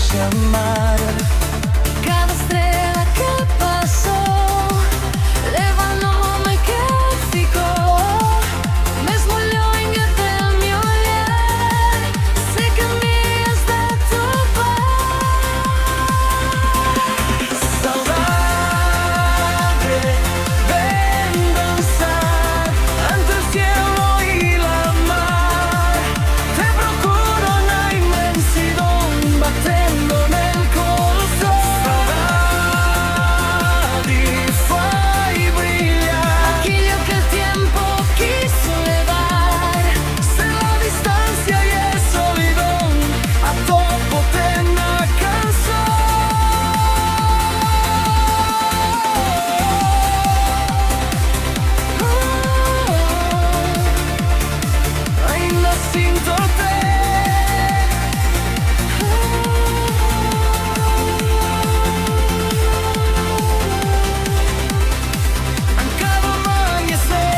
chamar. Cada estrela que passou leva nome que ficou. Mesmo longe del meu olhar, sei que me has de topar. Saudade, ven dançar entre el cielo y la mar. Te procuro na inmensidão, batendo nel coração. Saudade, fai brilhar aquilo que el tiempo quiso levar. Se la distancia y el solidão, atópote na canção. Ainda sinto-te. Acaba amanhecer.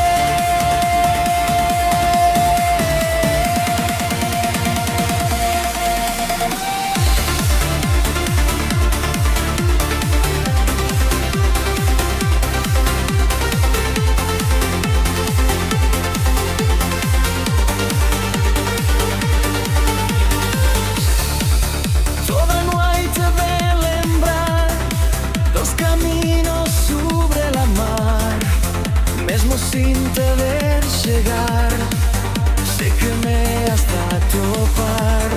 Toda noite de lembrar dos caminos sobre la mar. Mesmo sin te ver chegar, sei que me has de topar.